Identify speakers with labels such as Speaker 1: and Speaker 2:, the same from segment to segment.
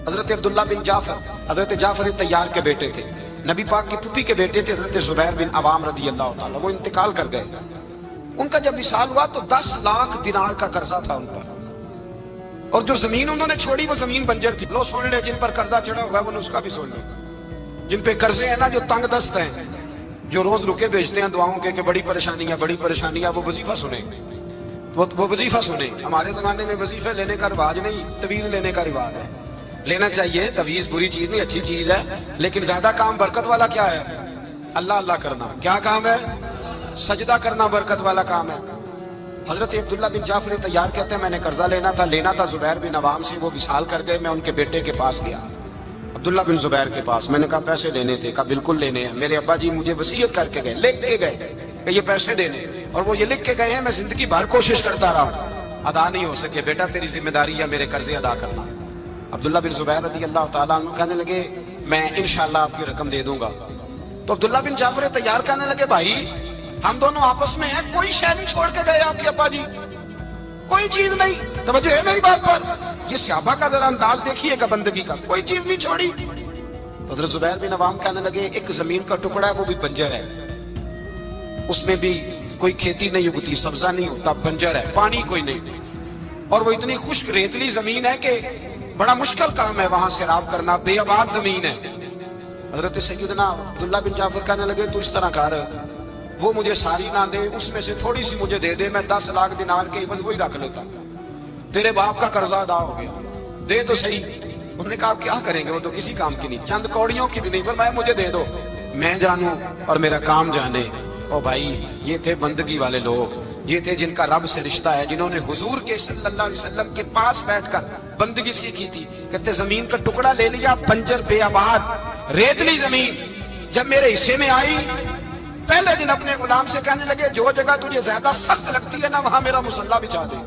Speaker 1: حضرت عبداللہ بن جعفر حضرت جعفر تیار کے بیٹے تھے، نبی پاک کی پھوپھی کے بیٹے تھے حضرت زبیر بن عوام رضی اللہ تعالیٰ، وہ انتقال کر گئے۔ ان کا جب وصال ہوا تو 10 لاکھ دینار کا قرضہ تھا ان پر، اور جو زمین انہوں نے چھوڑی وہ زمین بنجر تھی۔ لو سن لے، جن پر قرضہ چڑھا ہوا ہے وہ نسخہ بھی سن لے، جن پہ قرضے ہیں نا، جو تنگ دست ہیں، جو روز رکے بھیجتے ہیں دعاؤں کے کہ بڑی پریشانی ہے، وہ وظیفہ سنیں، وہ وظیفہ سنیں۔ ہمارے زمانے میں وظیفے لینے کا رواج نہیں، تویز لینے کا رواج ہے۔ لینا چاہیے، تویز بری چیز نہیں، اچھی چیز ہے، لیکن زیادہ کام برکت والا کیا ہے؟ اللہ اللہ کرنا۔ کیا کام ہے؟ سجدہ کرنا برکت والا کام ہے۔ حضرت عبداللہ بن جعفر تیار کہتے ہیں میں نے قرضہ لینا تھا زبیر بن عوام سے، وہ وصال کر گئے۔ میں ان کے بیٹے کے پاس گیا، عبداللہ بن زبیر کے پاس۔ میں نے کہا پیسے لینے تھے، کہا بالکل لینے ہیں، میرے ابا جی مجھے وصیت کر کے گئے، لکھ کے گئے کہ یہ پیسے دینے، اور وہ یہ لکھ کے گئے ہیں، میں زندگی بھر کوشش کرتا رہا ہوں، ادا نہیں ہو سکے، بیٹا تیری ذمہ داری ہے میرے قرضے ادا کرنا۔ عبداللہ بن زبیر رضی اللہ تعالیٰ عنہ کہنے لگے میں انشاءاللہ آپ کی رقم دے دوں گا۔ تو عبداللہ بن جعفر تیار کہنے لگے بھائی ہم دونوں آپس میں ہیں، کوئی شے نہیں چھوڑ کے گئے آپ کے ابا جی، کوئی چیز نہیں۔ توجہ ہے میری بات پر؟ یہ صحابہ کا ذرا انداز دیکھیے گا بندگی کا، کوئی چیز نہیں چھوڑی۔ حضرت زبیر بن عوام کہنے لگے ایک زمین کا ٹکڑا ہے وہ بھی بنجر ہے، اس میں بھی کوئی کھیتی نہیں اگتی، سبزہ نہیں ہوتا، بنجر ہے، پانی کوئی نہیں، اور وہ اتنی خشک ریتلی زمین ہے کہ بڑا مشکل کام ہے وہاں سیراب کرنا، بے آباد زمین ہے۔ حضرت سیدنا عبداللہ بن جعفر کہنے لگے تو اس طرح کر، وہ مجھے ساری نہ دے، اس میں سے تھوڑی سی مجھے دے دے، میں 10 لاکھ دینار کے عوض وہی رکھ لیتا، تیرے باپ کا قرضہ ادا ہو گیا، دے تو صحیح۔ انہوں نے کہا کیا کریں گے، وہ تو کسی کام کی نہیں، چند کوڑیوں کی بھی نہیں، فرمایا مجھے دے دو، میں جانوں اور میرا کام جانے۔ او بھائی یہ تھے بندگی والے لوگ، یہ تھے جن کا رب سے رشتہ ہے، جنہوں نے حضور کے صلی اللہ علیہ وسلم کے پاس بیٹھ کر بندگی سیکھی تھی۔ کہتے زمین کا ٹکڑا لے لیا، بنجر بے آباد ریتلی زمین، جب میرے حصے میں آئی پہلے دن اپنے غلام سے کہنے لگے جو جگہ تجھے زیادہ سخت لگتی ہے نا وہاں میرا مصلی بچھا دے،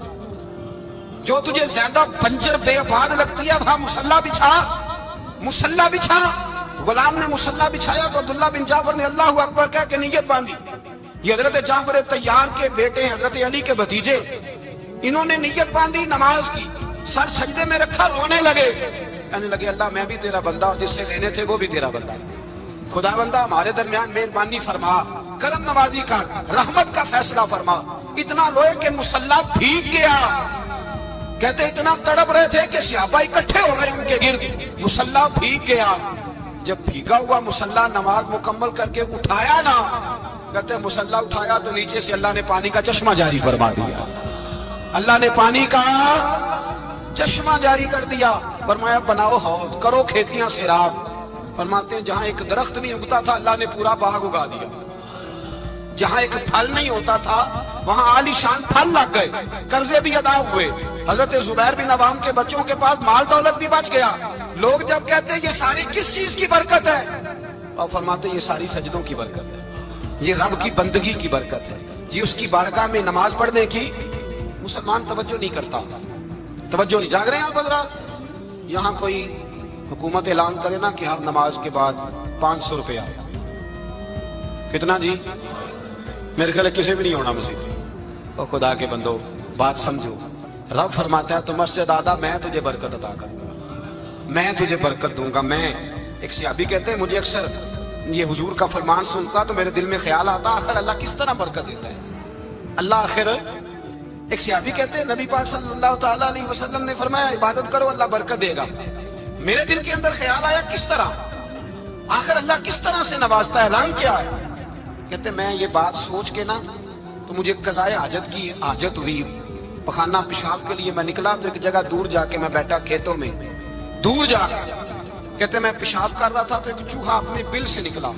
Speaker 1: جو تجھے زیادہ بنجر بے آباد لگتی ہے وہاں مصلی بچھا۔ غلام نے مصلی بچھایا تو عبداللہ بن جعفر نے اللہ اکبر کہہ کے نیت باندھی۔ یہ حضرت جعفر تیار کے بیٹے حضرت علی کے بھتیجے، انہوں نے نیت باندھی نماز کی، سر سجدے میں رکھا، رونے لگے، کہنے لگے اللہ میں بھی تیرا بندہ اور جس سے لینے تھے وہ بھی تیرا بندہ، خدا بندہ ہمارے درمیان مہربانی فرما، کرم نوازی کا، رحمت کا فیصلہ فرما۔ اتنا روئے کہ مصلی بھیگ گیا۔ کہتے اتنا تڑپ رہے تھے کہ صحابہ اکٹھے ہو گئے ان کے گرد، مصلی بھیگ گیا۔ جب بھیگا ہوا مصلی نماز مکمل کر کے اٹھایا نا، کہتے مصلی اٹھایا تو نیچے سے اللہ نے پانی کا چشمہ جاری فرما دیا، اللہ نے پانی کا چشمہ جاری کر دیا۔ فرمایا بناؤ حوض، کرو کھیتیاں سیراب۔ فرماتے ہیں جہاں ایک درخت نہیں اگتا تھا اللہ نے پورا باغ اگا دیا، جہاں ایک پھل نہیں ہوتا تھا وہاں عالی شان پھل لگ گئے، قرضے بھی ادا ہوئے۔ حضرت زبیر بن عوام کے بچوں کے پاس مال دولت بھی بچ گیا۔ لوگ جب کہتے ہیں یہ ساری کس چیز کی برکت ہے، اور فرماتے ہیں یہ ساری سجدوں کی برکت ہے، یہ رب کی بندگی کی برکت ہے، یہ اس کی بارگاہ میں نماز پڑھنے کی۔ مسلمان توجہ نہیں کرتا، توجہ نہیں۔ جاگ رہے ہیں آپ حضرات؟ یہاں کوئی حکومت اعلان کرے نا کہ ہر نماز کے بعد 500 روپیہ، کتنا جی؟ میرے خیال کسی بھی نہیں ہونا مسجد۔ اور خدا کے بندو بات سمجھو، رب فرماتا ہے تو مسجد آدھا میں تجھے برکت عطا کروں گا، میں تجھے برکت دوں گا۔ میں ایک صحابی کہتے ہیں مجھے اکثر یہ حضور کا فرمان سنتا تو میرے دل میں خیال آتا آخر اللہ کس طرح برکت دیتا ہے اللہ آخر۔ ایک صحابی کہتے ہیں نبی پاک صلی اللہ تعالیٰ علیہ وسلم نے فرمایا عبادت کرو اللہ برکت دے گا۔ میرے دل کے اندر خیال آیا کس طرح، آخر اللہ کس طرح سے نوازتا ہے، اعلان کیا ہے؟ کہتے میں یہ بات سوچ کے نا تو مجھے قضائے حاجت کی حاجت ہوئی، پخانہ پیشاب کے لیے میں نکلا تو ایک جگہ دور جا کے میں بیٹھا کھیتوں میں، دور جا کے کہتے میں پیشاب کر رہا تھا تو ایک چوہا اپنے بل سے نکلا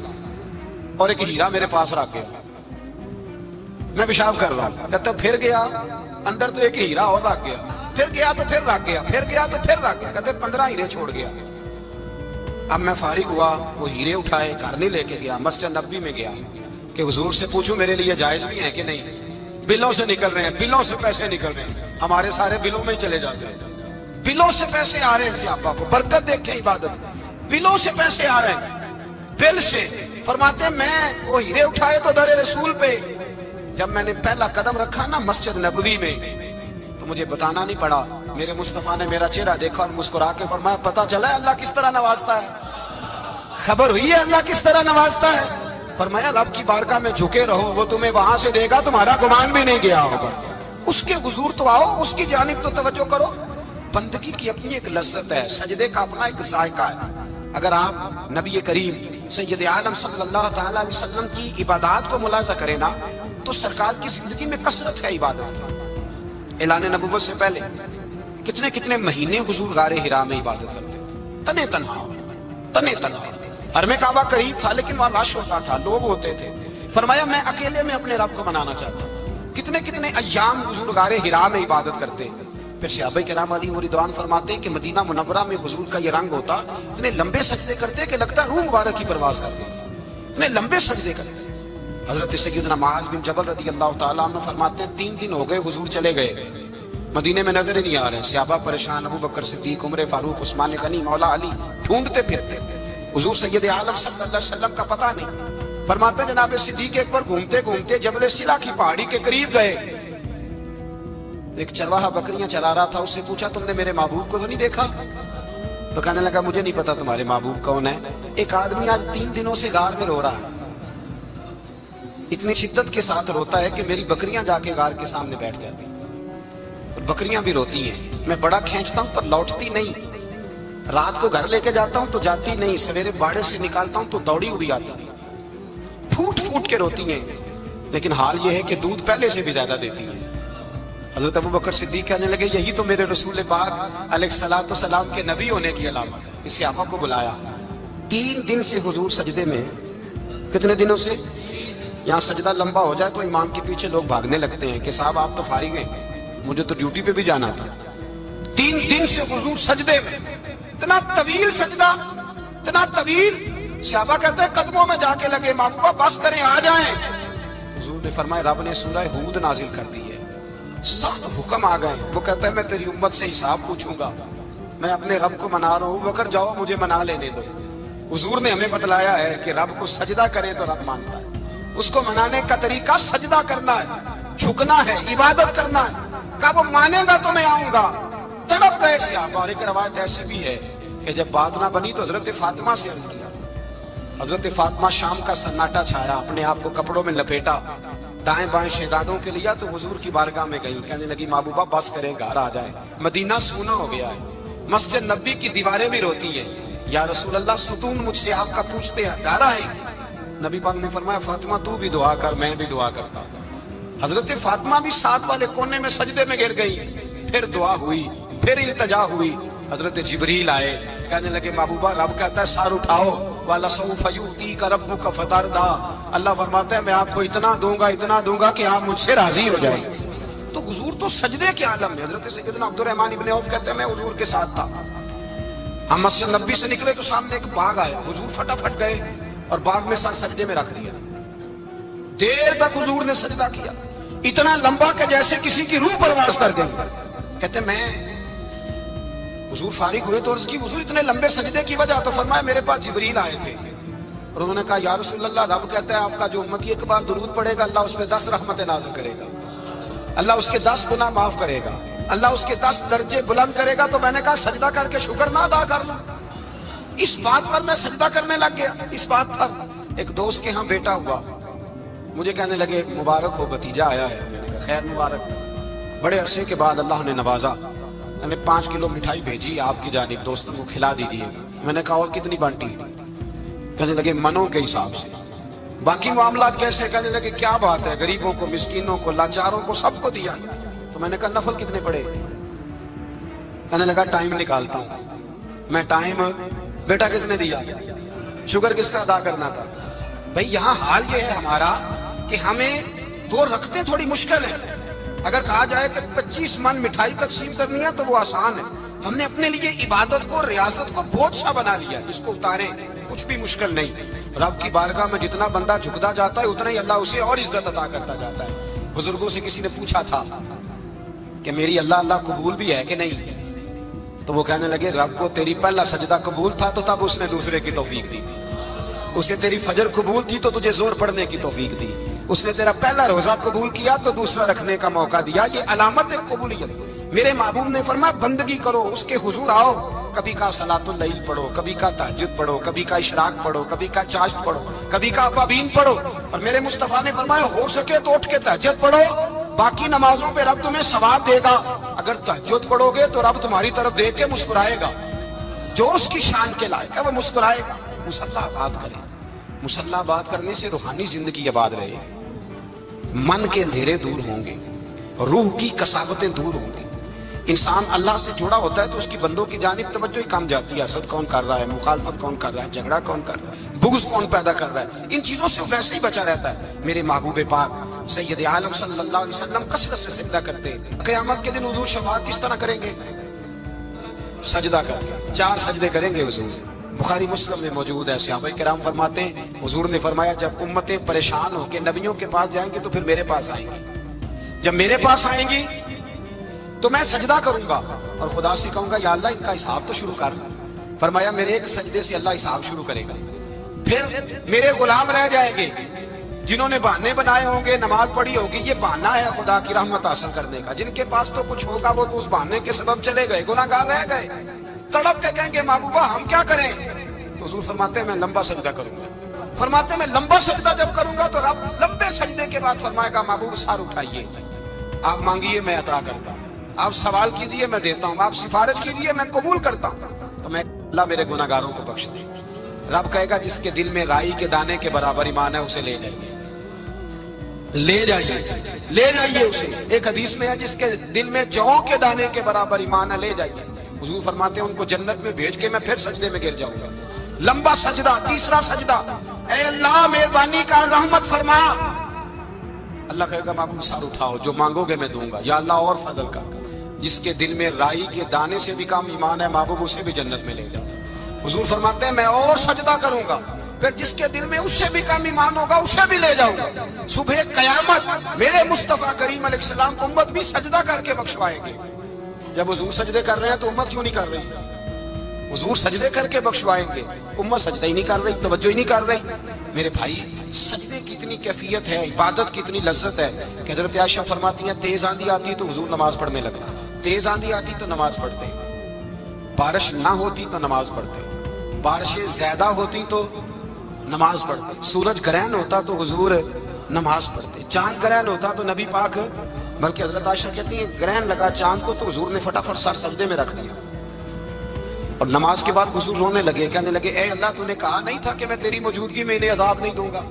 Speaker 1: اور ایک ہیرا میرے پاس رکھ گیا، میں پیشاب کر رہا ہوں، کہتے پھر گیا اندر تو ایک ہیرا اور رکھ گیا، پھر گیا تو پھر رکھ گیا، پھر گیا تو پھر رکھ گیا، کہتے 15 ہیرے چھوڑ گیا۔ اب میں فارغ ہوا، وہ ہیرے اٹھائے گھر نہیں لے کے گیا، مسجد نبوی میں گیا کہ حضور سے پوچھوں میرے لیے جائز بھی ہے کہ نہیں، بلوں سے نکل رہے ہیں، بلوں سے پیسے نکل رہے ہیں، ہمارے سارے بلوں میں ہی چلے جاتے ہیں، بلوں سے پیسے آ رہے ہیں صحابہ کو، برکت دیکھ کے عبادت، بلوں سے پیسے آ رہے ہیں، بل سے۔ فرماتے ہیں میں وہ ہیرے اٹھائے تو در رسول پہ، جب میں نے پہلا قدم رکھا نا مسجد نبوی میں تو مجھے بتانا نہیں پڑا، میرے مصطفیٰ نے میرا چہرہ دیکھا اور مسکرا کے فرمایا پتہ چلا ہے اللہ کس طرح نوازتا ہے؟ خبر ہوئی ہے اللہ کس طرح نوازتا ہے؟ فرمایا رب کی بارگاہ میں جھکے رہو، وہ تمہیں وہاں سے دے گا تمہارا گمان بھی نہیں گیا ہوگا۔ اس کے حضور تو آؤ، اس کی جانب تو توجہ کرو۔ بندگی کی اپنی ایک لذت ہے، سجدے کا اپنا ایک ذائقہ ہے۔ اگر آپ نبی کریم سید عالم صلی اللہ تعالی علیہ وسلم کی عبادات کو ملاحظہ کریں نا تو سرکار کی زندگی میں کثرت ہے عبادت کی۔ اعلان نبوت سے پہلے کتنے کتنے مہینے حضور غار حرا میں عبادت کرتے تنے تنہا۔ حرم کعبہ قریب تھا لیکن وہاں رش ہوتا تھا، لوگ ہوتے تھے۔ فرمایا میں اکیلے میں اپنے رب کو منانا چاہتا ہوں۔ کتنے کتنے ایام حضور غار حرا میں عبادت کرتے۔ پھر صحابہ کرام علیہ رضوان فرماتے ہیں کہ مدینہ منورہ میں حضور کا یہ رنگ ہوتا، اتنے لمبے سجدے کرتے کہ لگتا روح مبارک کی پرواز کرتے، اتنے لمبے سجدے کرتے۔ حضرت سیدنا معاذ بن جبل رضی اللہ تعالیٰ عنہ فرماتے ہیں 3 دن ہو گئے حضور چلے گئے، مدینے میں نظر ہی نہیں آ رہے۔ صحابہ پریشان، ابو بکر صدیق، عمر فاروق، عثمان غنی، مولا علی ڈھونڈتے پھرتے، حضور سید عالم صلی اللہ علیہ وسلم کا پتہ نہیں۔ فرماتے جناب صدیق ایک پر گھومتے گھومتے جبل سلا کی پہاڑی کے قریب گئے، ایک چرواہا بکریاں چلا رہا تھا، اس سے پوچھا تم نے میرے محبوب کو تو نہیں دیکھا؟ تو کہنے لگا مجھے نہیں پتا تمہارے محبوب کون ہے۔ ایک آدمی آج 3 دنوں سے غار میں رو رہا ہے، اتنی شدت کے ساتھ روتا ہے کہ میری بکریاں جا کے غار کے سامنے بیٹھ جاتی اور بکریاں بھی روتی ہیں، میں بڑا کھینچتا ہوں پر لوٹتی نہیں، رات کو گھر لے کے جاتا ہوں تو جاتی نہیں، سویرے باڑے سے نکالتا ہوں تو دوڑی ہوئی آتی ہے، پھوٹ پھوٹ کے روتی ہیں، لیکن حال یہ ہے کہ دودھ پہلے سے بھی زیادہ دیتی ہیں۔ حضرت ابو بکر صدیق کہنے لگے یہی تو میرے رسول پاک علیہ الصلوۃ والسلام کے نبی ہونے کی علامت ہے۔ اس صحابہ کو بلایا، 3 دن سے حضور سجدے میں، کتنے دنوں سے؟ یہاں سجدہ لمبا ہو جائے تو امام کے پیچھے لوگ بھاگنے لگتے ہیں کہ صاحب آپ تو فارغ ہیں، مجھے تو ڈیوٹی پہ بھی جانا تھا۔ 3 دن سے حضور سجدے میں، اتنا طویل سجدہ، اتنا طویل۔ صحابہ کہتے ہیں قدموں میں جا کے لگے، محبوبہ بس کریں آ جائیں۔ حضور نے فرمایا رب نے سورہ ہود نازل کر دی ہے، سخت حکم آ گئے۔ وہ کہتا ہے میں تیری امت سے حساب پوچھوں گا، میں اپنے رب کو منا رہا ہوں، بکر جاؤ مجھے منا لینے دو۔ حضور نے ہمیں بتلایا ہے کہ رب کو سجدہ کرے تو رب مانتا ہے، اس کو منانے کا طریقہ سجدہ کرنا ہے، جھکنا ہے، عبادت کرنا ہے۔ کہا وہ مانے گا تو میں آؤں گا۔ تڑپ گئے صحابہ۔ اور ایک روایت ایسی بھی ہے کہ جب بات نہ بنی تو حضرت فاطمہ سے عرض کیا۔ حضرت فاطمہ شام کا سناٹا چھایا، اپنے آپ کو کپڑوں میں لپیٹا، دائیں بائیں شہزادوں کے لیا تو حضور کی بارگاہ میں گئی، کہنے لگی محبوبہ بس کرے گھر آ جائے، مدینہ سونا ہو گیا ہے، مسجد نبی کی دیواریں بھی روتی ہیں، یا رسول اللہ ستون مجھ سے آپ کا پوچھتے ہیں گھر آئے۔ نبی پاک نے فرمایا فاطمہ تو بھی دعا کر، میں بھی دعا کرتا ہوں۔ حضرت فاطمہ بھی ساتھ والے کونے میں سجدے میں گر گئی، پھر دعا ہوئی، پھر التجا ہوئی۔ حضرت جبریل آئے، کہنے لگے محبوبہ رب کہتا ہے سار اٹھاؤ، وَلَسَوْفَ يُؤْتِيكَ رَبُّكَ فَتَرْضَىٰ، اللہ فرماتا ہے میں آپ کو اتنا دوں گا کہ آپ مجھ سے راضی ہو جائیں۔ تو حضور تو سجدے کے عالم میں۔ حضرت سیدنا عبد الرحمن ابن عوف کہتے ہیں میں حضور کے ساتھ تھا، ہم مسجد نبی سے نکلے تو سامنے ایک باغ آیا، حضور فٹافٹ گئے اور باغ میں سر سجدے میں رکھ لیا، دیر تک حضور نے سجدہ کیا، اتنا لمبا کہ جیسے کسی کی روح پرواز کر گئی۔ کہتے میں حضور فارغ ہوئے تو عرض کی حضور اتنے لمبے سجدے کی وجہ؟ تو فرمایا میرے پاس جبریل آئے تھے اور انہوں نے کہا یا رسول اللہ رب کہتا ہے آپ کا جو امتی ایک بار درود پڑھے گا اللہ اس پہ 10 رحمتیں نازل کرے گا، اللہ اس کے 10 گناہ معاف کرے گا، اللہ اس کے 10 درجے بلند کرے گا۔ تو میں نے کہا سجدہ کر کے شکر نہ ادا کر لوں؟ اس بات پر میں سجدہ کرنے لگ گیا۔ اس بات پر ایک دوست کے ہاں بیٹا ہوا، مجھے کہنے لگے مبارک ہو بھتیجا آیا ہے۔ میں نے کہا خیر مبارک۔ بڑے عرصے کے بعد اللہ نے نوازا، میں نے 5 کلو مٹھائی بھیجی آپ کی جانب، دوستوں کو کھلا دیجیے۔ میں نے کہا اور کتنی بانٹی؟ کہنے لگے منوں کے حساب سے۔ باقی معاملات کیسے؟ کہنے لگے کیا بات ہے، غریبوں کو، مسکینوں کو، لاچاروں کو، سب کو دیا۔ تو میں نے کہا نفل کتنے پڑے؟ کہنے لگا ٹائم نکالتا ہوں۔ میں ٹائم بیٹا کس نے دیا؟ شکر کس کا ادا کرنا تھا؟ بھئی یہاں حال یہ ہے ہمارا کہ ہمیں 2 رکھتے تھوڑی مشکل ہے۔ اگر کہا جائے کہ 25 من مٹھائی تقسیم کرنی ہے تو وہ آسان ہے، ہم نے اپنے لیے عبادت کو، ریاضت کو بہت سا بنا لیا، اس کو اتاریں کچھ بھی مشکل نہیں۔ رب کی بارگاہ میں جتنا بندہ جھکتا جاتا ہے اتنا ہی اللہ اسے اور عزت عطا کرتا جاتا ہے۔ بزرگوں سے کسی نے پوچھا تھا کہ میری اللہ قبول بھی ہے کہ نہیں؟ تو وہ کہنے لگے رب کو تیری پہلا سجدہ قبول تھا تو تب اس نے دوسرے کی توفیق دی تھی، اسے تیری فجر قبول تھی تو تجھے زور پڑھنے کی توفیق دی، اس نے تیرا پہلا روزہ قبول کیا تو دوسرا رکھنے کا موقع دیا۔ یہ علامت ہے قبولیت۔ میرے محبوب نے فرمایا بندگی کرو، اس کے حضور آؤ، کبھی کا صلاۃ اللیل پڑھو، کبھی کا تہجد پڑھو، کبھی کا اشراق پڑھو، کبھی کا چاشت پڑھو، کبھی کا اوابین پڑھو۔ اور میرے مصطفیٰ نے فرمایا ہو سکے تو اٹھ کے تہجد پڑھو، باقی نمازوں پہ رب تمہیں ثواب دے گا۔ اگر تہجد پڑھو گے تو رب تمہاری طرف دیکھ کے مسکرائے گا، جو اس کی شان کے لائق ہے وہ مسکرائے گا۔ مصلی آباد کریں، مصلی آباد کرنے سے روحانی زندگی آباد رہے گی، من کے اندھیرے دور ہوں گے، روح کی کساوتیں دور ہوں گی۔ انسان اللہ سے جڑا ہوتا ہے تو اس کی بندوں کی جانب توجہ ہی کم جاتی ہے، حسد کون کر رہا ہے، مخالفت کون کر رہا ہے، جھگڑا کون کر رہا ہے، بغض کون پیدا کر رہا ہے، ان چیزوں سے ویسے ہی بچا رہتا ہے۔ میرے محبوب پاک سید عالم صلی اللہ علیہ وسلم کثرت سے سجدہ کرتے ہیں۔ قیامت کے دن حضور شفاعت کس طرح کریں گے؟ سجدہ کر کے 4 سجدے کریں گے حضور۔ بخاری مسلم میں موجود ہے، صحابہ کرام فرماتے ہیں حضور نے فرمایا جب امتیں پریشان ہو کے نبیوں کے پاس جائیں گے تو پھر میرے پاس آئیں گی، جب میرے پاس آئیں گی تو میں سجدہ کروں گا اور خدا سے کہوں گا یا اللہ ان کا حساب تو شروع کر۔ فرمایا میرے ایک سجدے سے اللہ حساب شروع کرے گا، پھر میرے غلام رہ جائیں گے جنہوں نے بہانے بنائے ہوں گے، نماز پڑھی ہوگی، یہ بہانہ ہے خدا کی رحمت حاصل کرنے کا، جن کے پاس تو کچھ ہوگا وہ تو اس بہانے کے سبب چلے گئے، گناہ گار رہ گئے، تڑپ کے کہیں گے محبوبہ ہم کیا کریں؟ تو حضور فرماتے ہیں میں لمبا سجدہ کروں گا۔ فرماتے ہیں میں لمبا سجدہ جب کروں گا تو رب لمبے سجدے کے بعد فرمائے گا محبوب سار اٹھائیے، آپ مانگیے میں عطا کرتا ہوں، آپ سوال کیجئے میں دیتا ہوں، آپ سفارش کیجئے میں قبول کرتا ہوں۔ تو میں اللہ میرے گناہ گاروں کو بخش دے۔ رب کہے گا جس کے دل میں رائی کے دانے کے برابر ایمان ہے اسے لے جائیے، لے جائیے، لے جائیے اسے۔ ایک حدیث میں ہے جس کے دل میں جو کے دانے کے برابر ایمان ہے لے جائیے۔ حضور فرماتے ہیں ان کو جنت میں بھیج کے میں پھر سجدے میں گر جاؤں گا۔ لمبا سجدہ، تیسرا سجدہ، اے اللہ مہربانی کا رحمت فرما۔ اللہ کہے گا محبوب سار اٹھاؤ، جو مانگو گے میں دوں گا، یا اللہ اور فضل کر۔ جس کے دل میں رائی کے دانے سے بھی کم ایمان ہے محبوب اسے بھی جنت میں لے جاؤ۔ حضور فرماتے ہیں میں اور سجدہ کروں گا، پھر جس کے دل میں اس سے بھی کم ایمان ہوگا اسے بھی لے جاؤں گا۔ صبح قیامت میرے مصطفیٰ کریم علیہ السلام امت بھی سجدہ کر کے بخشوائیں گے۔ جب حضور سجدے کر رہے ہیں تو امت کیوں نہیں کر رہی؟ حضور سجدے کر کے بخشوائیں گے، امت سجدہ ہی نہیں کر رہی، توجہ ہی نہیں کر رہی۔ میرے بھائی سجدے کی اتنی کیفیت ہے، عبادت کی اتنی لذت ہے کہ حضرت عائشہ فرماتی ہیں تیز آندھی آتی تو حضور نماز پڑھنے لگتا، تیز آندھی آتی تو نماز پڑھتے، بارش نہ ہوتی تو نماز پڑھتے، بارشیں زیادہ ہوتی تو نماز پڑھتے، سورج گرہن ہوتا تو حضور نماز پڑھتے، چاند گرہن ہوتا تو نبی پاک، بلکہ حضرت عائشہ کہتی ہیں گرہن لگا چاند کو تو حضور نے فٹافٹ سر سجدے میں رکھ دیا، اور نماز کے بعد حضور رونے لگے، کہنے لگے اے اللہ تو نے کہا نہیں تھا کہ میں تیری موجودگی میں انہیں عذاب نہیں دوں گا؟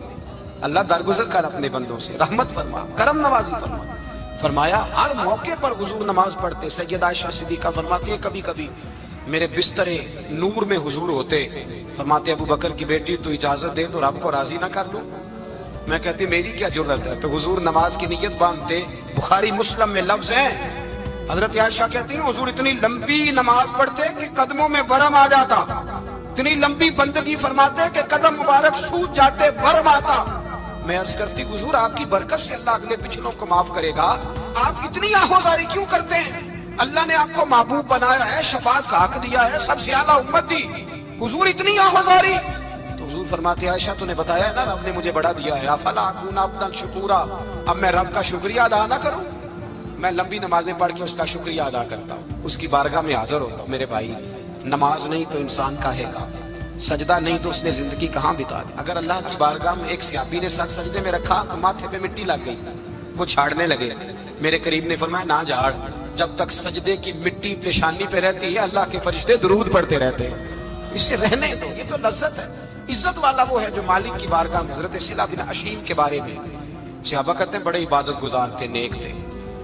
Speaker 1: اللہ درگزر کر اپنے بندوں سے، رحمت فرما، کرم نوازی فرما۔ فرمایا ہر موقع پر حضور نماز پڑھتے۔ سید عائشہ صدیقہ فرماتی ہیں کبھی کبھی میرے بستر نور میں حضور ہوتے، فرماتے ابو بکر کی بیٹی تو اجازت دے تو رب کو راضی نہ کر لوں؟ میں کہتی میری کیا جرت ہے؟ تو حضور نماز کی نیت باندھتے۔ بخاری مسلم میں لفظ ہیں، حضرت عائشہ کہتی ہیں حضور اتنی لمبی نماز پڑھتے کہ قدموں میں ورم آ جاتا، اتنی لمبی بندگی فرماتے کہ قدم مبارک سوج جاتے، ورم آتا۔ میں عرض کرتی حضور آپ کی برکت سے اللہ اگلے پچھلوں کو معاف کرے گا، آپ اتنی آہوزاری کیوں کرتے ہیں؟ اللہ نے آپ کو محبوب بنایا ہے، شفاعت کا حق دیا ہے، سب سے اعلیٰ امت دی، حضور اتنی آہوزاری؟ تو حضور فرماتے عائشہ تو نے بتایا نا رب نے مجھے بڑا دیا ہے، افلا اکون عبدا شکورا، اب میں رب کا شکریہ ادا نہ کروں؟ میں لمبی نمازیں پڑھ کے اس کا شکریہ ادا کرتا ہوں، اس کی بارگاہ میں حاضر ہوتا ہوں۔ میرے بھائی نماز نہیں تو انسان کاہے گا، سجدہ نہیں تو اس نے زندگی کہاں بتا دی؟ اگر اللہ کی بارگاہ میں ایک صحابی نے سر سجدے میں رکھا تو ماتھے پہ مٹی لگ گئی، وہ جھاڑنے لگے، میرے قریب نے فرمایا نہ جھاڑ، جب تک سجدے کی مٹی پیشانی پہ رہتی ہے اللہ کے فرشتے درود پڑھتے رہتے ہیں، اس سے رہنے دو، یہ تو لذت ہے۔ عزت والا وہ ہے جو مالک کی بارگاہ میں۔ حضرت صلہ بن حشیم کے بارے میں صحابہ کہتے ہیں بڑے عبادت گزار تھے، نیک تھے۔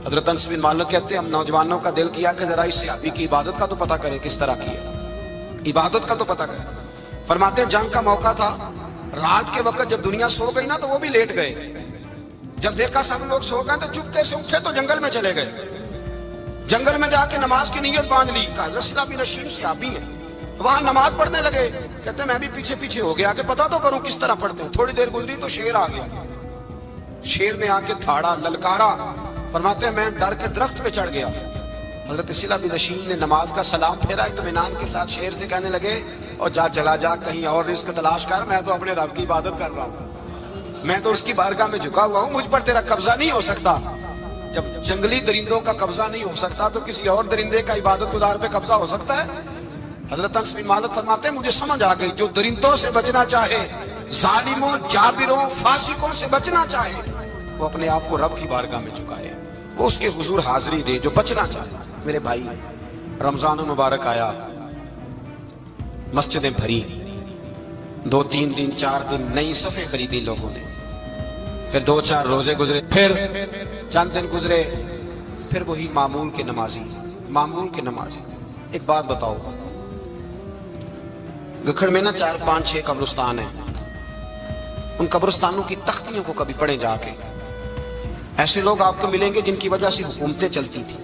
Speaker 1: حضرت انس بن مالک کہتے ہیں ہم نوجوانوں کا دل کیا کہ ذرا اس صحابی کی عبادت کا تو پتہ کریں، کس طرح کی ہے عبادت کا تو پتہ کریں۔ فرماتے ہیں جنگ کا موقع تھا، رات کے وقت جب دنیا سو گئی نا تو وہ بھی لیٹ گئے، جب دیکھا سب لوگ سو گئے تو چپکے سے اٹھے تو جنگل میں چلے گئے، جنگل میں جا کے نماز کی نیت باندھ لی۔ کہا صلہ بن حشیم صحابی ہیں، وہاں نماز پڑھنے لگے، کہتے ہیں میں بھی پیچھے پیچھے ہو گیا کہ پتہ تو کروں کس طرح پڑھتے ہیں۔ تھوڑی دیر گزری تو شیر آ گیا، شیر نے آ کے تھاڑا، للکارا۔ فرماتے ہیں میں ڈر کے درخت پہ چڑھ گیا۔ حضرت صلہ بن حشیم نے نماز کا سلام پھیرا، اطمینان کے ساتھ شیر سے کہنے لگے اور جا چلا جا کہیں اور رزق تلاش کر، میں تو اپنے رب کی عبادت کر رہا ہوں، میں تو اس کی بارگاہ میں جھکا ہوا ہوں، مجھ پر تیرا قبضہ نہیں ہو سکتا۔ جب جنگلی درندوں کا قبضہ نہیں ہو سکتا تو کسی اور درندے کا عبادت گزار پہ قبضہ ہو سکتا ہے؟ حضرت انس بن مالک فرماتے ہیں مجھے سمجھ آ گئی، جو درندوں سے بچنا چاہے، ظالموں، جابروں، فاسقوں سے بچنا چاہے، وہ اپنے آپ کو رب کی بارگاہ میں جھکائے، وہ اس کے حضور حاضری دے۔ جو بچنا چاہے، میرے بھائی، رمضان المبارک آیا، مسجدیں بھری، 2-3 دن 4 دن نئی صفیں خریدی لوگوں نے، پھر 2-4 روزے گزرے، پھر چند دن گزرے، پھر وہی معمول کے نمازی۔ ایک بات بتاؤ، گکھڑ میں نا 4-5-6 قبرستان ہیں، ان قبرستانوں کی تختیوں کو کبھی پڑھیں جا کے، ایسے لوگ آپ کو ملیں گے جن کی وجہ سے حکومتیں چلتی تھی،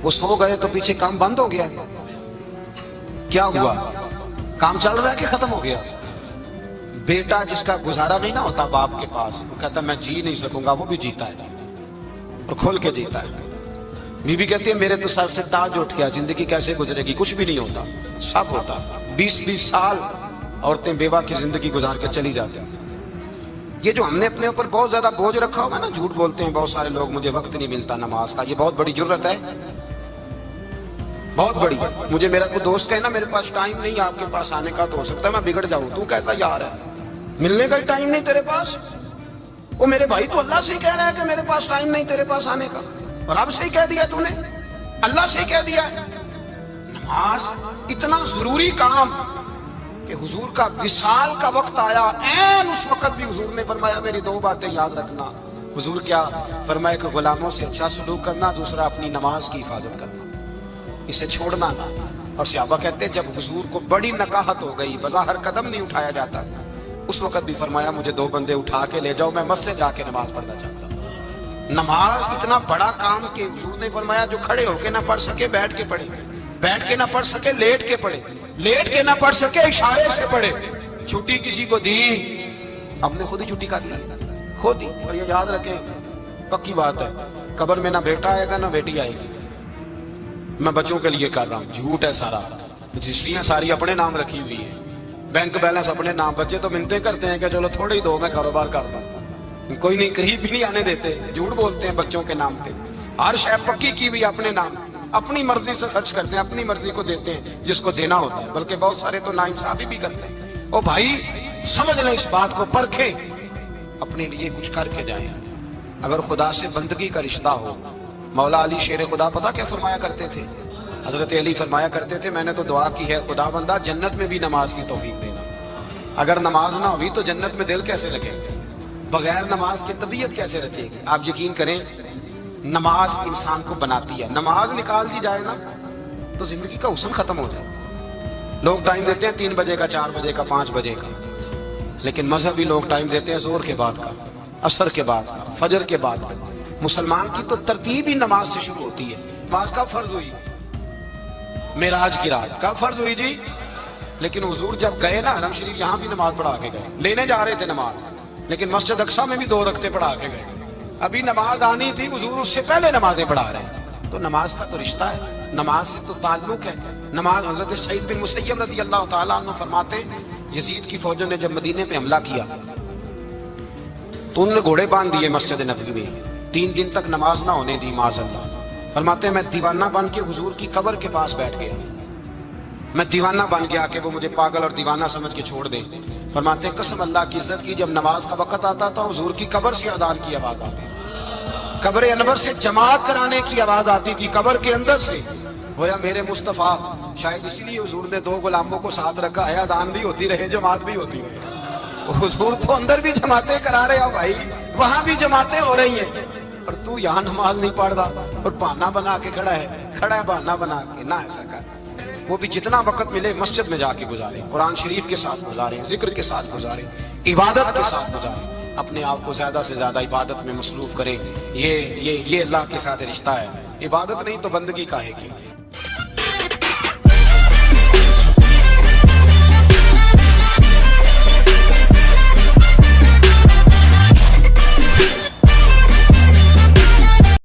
Speaker 1: وہ سو گئے تو پیچھے کام بند ہو گیا۔ کیا ہوا؟ کام چل رہا ہے کہ ختم ہو گیا؟ بیٹا جس کا گزارا نہیں نہ ہوتا باپ کے پاس، وہ کہتا میں جی نہیں سکوں گا، وہ بھی جیتا ہے اور کھول کے جیتا ہے۔ بی بی کہتی ہے میرے تو سر سے تاج اٹھ گیا، زندگی کیسے گزرے گی؟ کچھ بھی نہیں ہوتا، سب ہوتا۔ 20-20 سال عورتیں بیوہ کی زندگی گزار کے چلی جاتی ہیں۔ یہ جو ہم نے اپنے اوپر بہت زیادہ بوجھ رکھا ہوا ہے نا، جھوٹ بولتے ہیں بہت سارے لوگ، مجھے وقت نہیں ملتا نماز کا، یہ بہت بڑی جرت ہے، بہت بڑی۔ مجھے میرا کوئی دوست کہے نا میرے پاس ٹائم نہیں آپ کے پاس آنے کا، تو ہو سکتا ہے میں بگڑ جاؤں، تو کیسا یار ہے، ملنے کا ٹائم نہیں تیرے پاس؟ وہ میرے بھائی تو اللہ سے ہی کہہ رہا ہے کہ میرے پاس ٹائم نہیں تیرے پاس آنے کا، اور اب سے ہی کہہ دیا تو نے، اللہ سے ہی کہہ دیا ہے۔ نماز اتنا ضروری کام کہ حضور کا وصال کا وقت آیا، عین اس وقت بھی حضور نے فرمایا میری 2 باتیں یاد رکھنا۔ حضور کیا فرمایا کہ غلاموں سے اچھا سلوک کرنا، دوسرا اپنی نماز کی حفاظت کرنا، اسے چھوڑنا نہ۔ اور صحابہ کہتے ہیں جب حضور کو بڑی نکاہت ہو گئی، بظاہر قدم نہیں اٹھایا جاتا، اس وقت بھی فرمایا مجھے 2 بندے اٹھا کے لے جاؤ، میں مسجد جا کے نماز پڑھنا چاہتا ہوں۔ نماز اتنا بڑا کام کہ حضور نے فرمایا جو کھڑے ہو کے نہ پڑھ سکے بیٹھ کے پڑھے، بیٹھ کے نہ پڑھ سکے لیٹ کے پڑھے، لیٹ کے نہ پڑھ سکے اشارے سے پڑھے۔ چھٹی کسی کو دی، ہم نے خود ہی چھٹی کر لی، خود ہی۔ اور یہ یاد رکھیں، پکی بات ہے، قبر میں نہ بیٹا آئے گا نہ بیٹی آئے گی۔ میں بچوں کے لیے کر رہا ہوں، جھوٹ ہے سارا، رجسٹریاں ساری اپنے نام رکھی ہوئی ہیں، بینک بیلنس اپنے نام۔ بچے تو منتیں کرتے ہیں کہ چلو تھوڑے ہی دو، میں کاروبار کرتا ہوں، کوئی نہیں، قریب بھی نہیں آنے دیتے، جھوٹ بولتے ہیں بچوں کے نام پہ۔ ہر شے پکی کی ہوئی اپنے نام، اپنی مرضی سے خرچ کرتے ہیں، اپنی مرضی کو دیتے ہیں جس کو دینا ہوتا ہے، بلکہ بہت سارے تو ناانصافی بھی کرتے ہیں۔ او بھائی سمجھ لیں اس بات کو، پرکھیں، اپنے لیے کچھ کر کے جائیں۔ اگر خدا سے بندگی کا رشتہ ہو، مولا علی شیر خدا پتہ کیا فرمایا کرتے تھے؟ حضرت علی فرمایا کرتے تھے میں نے تو دعا کی ہے خدا بندہ جنت میں بھی نماز کی توفیق دینا۔ اگر نماز نہ ہوئی تو جنت میں دل کیسے لگے گا؟ بغیر نماز کی طبیعت کیسے رچے گی؟ آپ یقین کریں نماز انسان کو بناتی ہے، نماز نکال دی جائے نا تو زندگی کا حسن ختم ہو جائے۔ لوگ ٹائم دیتے ہیں 3 بجے کا، 4 بجے کا، 5 بجے کا، لیکن مذہبی لوگ ٹائم دیتے ہیں زور کے بعد کا، عصر کے بعد کا، فجر کے بعد کا۔ مسلمان کی تو ترتیب ہی نماز سے شروع ہوتی ہے۔ نماز کب فرض ہوئی؟ معراج کی رات کب فرض ہوئی جی؟ لیکن حضور جب گئے نا حرم شریف، یہاں بھی نماز پڑھا کے گئے، لینے جا رہے تھے نماز، لیکن مسجد اقصی میں بھی 2 رکعتیں پڑھا کے گئے۔ ابھی نماز آنی تھی، حضور اس سے پہلے نمازیں پڑھا رہے ہیں۔ تو نماز کا تو رشتہ ہے، نماز سے تو تعلق ہے۔ نماز حضرت سعید بن مسیب رضی اللہ تعالیٰ عنہ فرماتے یزید کی فوجوں نے جب مدینے پہ حملہ کیا تو انہوں نے گھوڑے باندھ دیے مسجد نبوی میں، 3 دن تک نماز نہ ہونے دی معاذ اللہ۔ فرماتے ہیں میں دیوانہ بن کے حضور کی قبر کے پاس بیٹھ گیا، میں دیوانہ بن گیا کہ وہ مجھے پاگل اور دیوانہ سمجھ کے چھوڑ دیں۔ فرماتے ہیں قسم اللہ کی عزت کی، جب نماز کا وقت آتا تھا حضور کی قبر سے اذان کی آواز آتی تھی، قبر انور سے جماعت کرانے کی آواز آتی تھی، قبر کے اندر سے۔ گویا میرے مصطفیٰ، شاید اسی لیے حضور نے 2 غلاموں کو ساتھ رکھا ہے، اذان بھی ہوتی رہے جماعت بھی ہوتی رہے۔ حضور تو اندر بھی جماعتیں کرا رہے ہو بھائی، وہاں بھی جماعتیں ہو رہی ہیں، اور تو یہاں نماز نہیں پڑھ رہا اور بہانہ بنا کے کھڑا ہے بہانہ بنا کے۔ نہ ایسا کر، وہ بھی جتنا وقت ملے مسجد میں جا کے گزارے، قرآن شریف کے ساتھ گزارے، ذکر کے ساتھ گزارے، عبادت کے ساتھ گزارے، اپنے آپ کو زیادہ سے زیادہ عبادت میں مصروف کرے۔ یہ اللہ کے ساتھ رشتہ ہے، عبادت نہیں تو بندگی کاہے کی۔